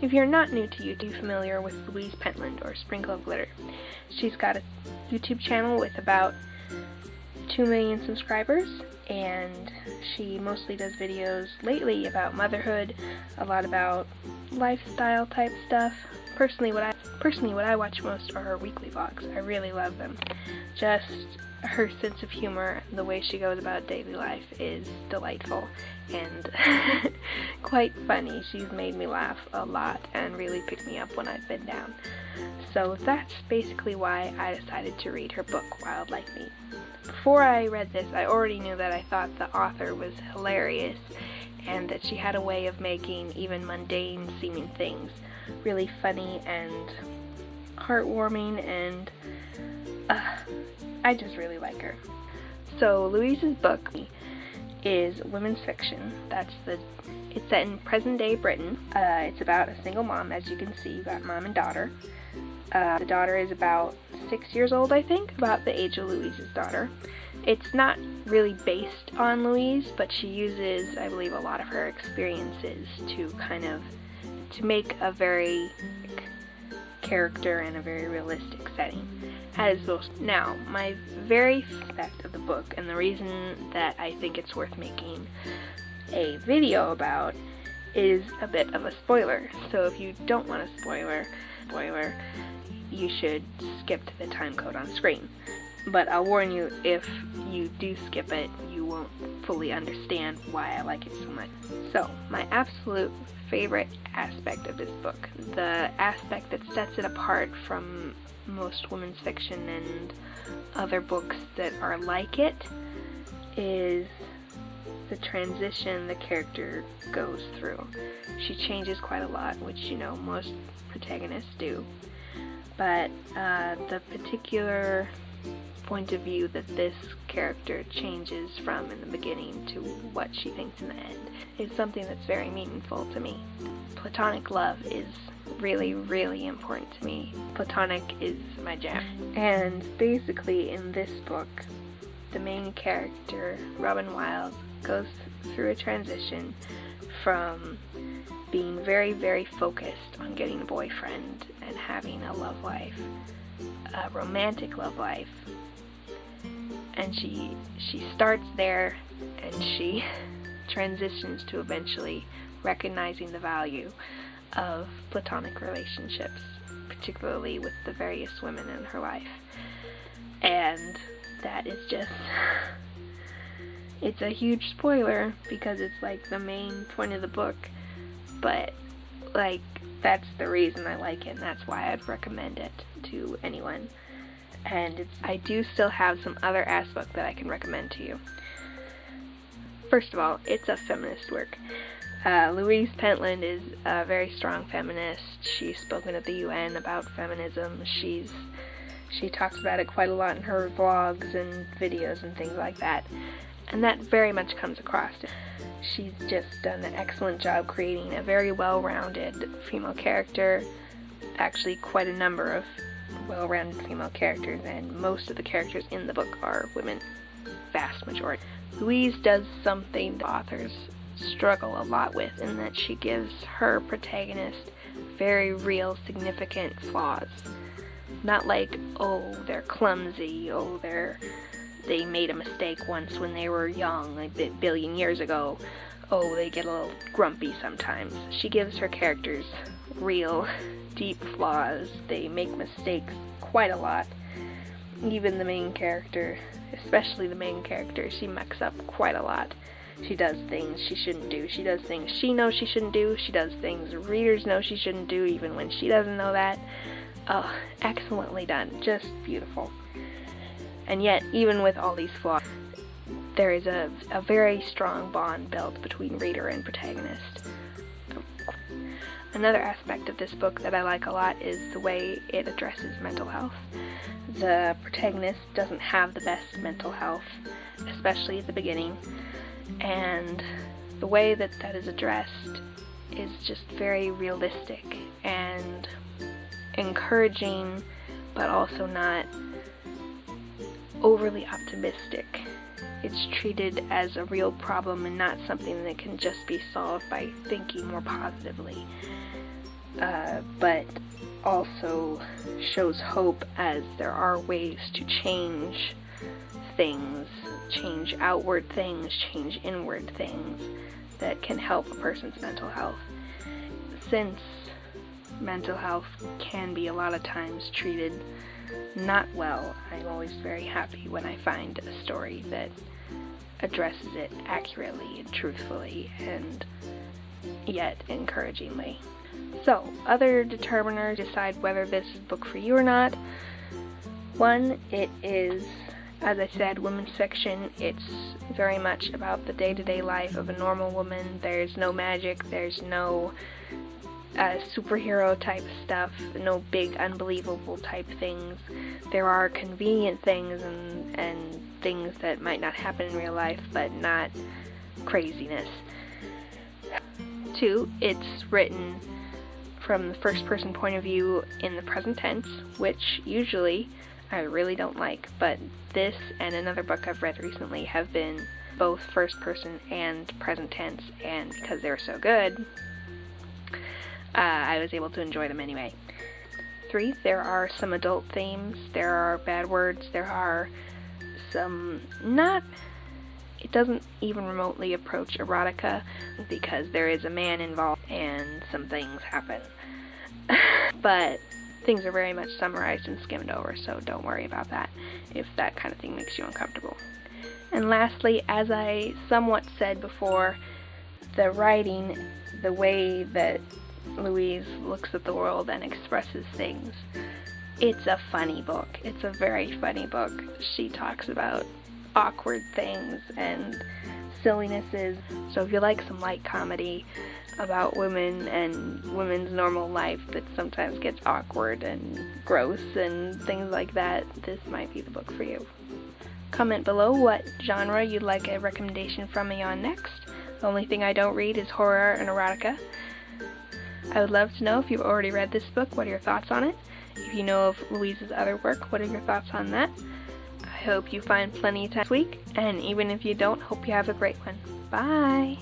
If you're not new to YouTube, you're familiar with Louise Pentland, or Sprinkle of Glitter. She's got a YouTube channel with about 2 million subscribers, and she mostly does videos lately about motherhood, a lot about lifestyle type stuff. Personally, what I watch most are her weekly vlogs. I really love them. Just her sense of humor, the way she goes about daily life is delightful and quite funny. She's made me laugh a lot and really picked me up when I've been down. So that's basically why I decided to read her book, Wilde Like Me. Before I read this, I already knew that I thought the author was hilarious and that she had a way of making even mundane seeming things really funny and heartwarming, and I just really like her. So Louise's book is women's fiction. It's set in present day Britain. It's about a single mom. As you can see, you got mom and daughter. The daughter is about 6 years old, I think, about the age of Louise's daughter. It's not really based on Louise, but she uses, I believe, a lot of her experiences to make a very character and a very realistic setting. Now, my very aspect of the book, and the reason that I think it's worth making a video about, is a bit of a spoiler. So if you don't want a spoiler, you should skip to the time code on screen. But I'll warn you, if you do skip it, you won't fully understand why I like it so much. So, my absolute favorite aspect of this book, the aspect that sets it apart from most women's fiction and other books that are like it, is the transition the character goes through. She changes quite a lot, which, you know, most protagonists do. But the particular point of view that this character changes from in the beginning to what she thinks in the end is something that's very meaningful to me. Platonic love is really, really important to me. Platonic is my jam. And basically in this book, the main character, Robin Wilde, goes through a transition from being very, very focused on getting a boyfriend and having a love life, a romantic love life. And she starts there, and she transitions to eventually recognizing the value of platonic relationships, particularly with the various women in her life. And that is just, it's a huge spoiler because it's like the main point of the book, but like that's the reason I like it, and that's why I'd recommend it to anyone. And I do still have some other aspects that I can recommend to you. First of all, it's a feminist work. Louise Pentland is a very strong feminist. She's spoken at the UN about feminism. She talks about it quite a lot in her vlogs and videos and things like that. And that very much comes across. She's just done an excellent job creating a very well-rounded female character. Actually, quite a number of well-rounded female characters, and most of the characters in the book are women, vast majority. Louise does something the authors struggle a lot with, in that she gives her protagonist very real, significant flaws. Not like, oh, they're clumsy, oh, they made a mistake once when they were young, like a billion years ago, oh, they get a little grumpy sometimes. She gives her characters real, deep flaws. They make mistakes quite a lot. Even the main character, especially the main character, she mucks up quite a lot. She does things she shouldn't do. She does things she knows she shouldn't do. She does things readers know she shouldn't do, even when she doesn't know that. Oh, excellently done. Just beautiful. And yet, even with all these flaws, there is a very strong bond built between reader and protagonist. Another aspect of this book that I like a lot is the way it addresses mental health. The protagonist doesn't have the best mental health, especially at the beginning, and the way that is addressed is just very realistic and encouraging, but also not overly optimistic. It's treated as a real problem and not something that can just be solved by thinking more positively. but also shows hope, as there are ways to change things, change outward things, change inward things that can help a person's mental health. Since mental health can be a lot of times treated not well, I'm always very happy when I find a story that addresses it accurately and truthfully and yet encouragingly. So, other determiners decide whether this is a book for you or not. One, it is, as I said, women's fiction. It's very much about the day-to-day life of a normal woman. There's no magic, there's no superhero type stuff, no big unbelievable type things. There are convenient things and things that might not happen in real life, but not craziness. Two, it's written from the first person point of view in the present tense, which usually I really don't like, but this and another book I've read recently have been both first person and present tense, and because they're so good, I was able to enjoy them anyway. 3, there are some adult themes, there are bad words, there are some it doesn't even remotely approach erotica, because there is a man involved and some things happen. But things are very much summarized and skimmed over, so don't worry about that if that kind of thing makes you uncomfortable. And lastly, as I somewhat said before, the writing, the way that Louise looks at the world and expresses things, it's a funny book. It's a very funny book. She talks about awkward things and sillinesses. So if you like some light comedy about women and women's normal life that sometimes gets awkward and gross and things like that, this might be the book for you. Comment below what genre you'd like a recommendation from me on next. The only thing I don't read is horror and erotica. I would love to know if you've already read this book, what are your thoughts on it? If you know of Louise's other work, what are your thoughts on that? I hope you find plenty of time this week, and even if you don't, hope you have a great one. Bye!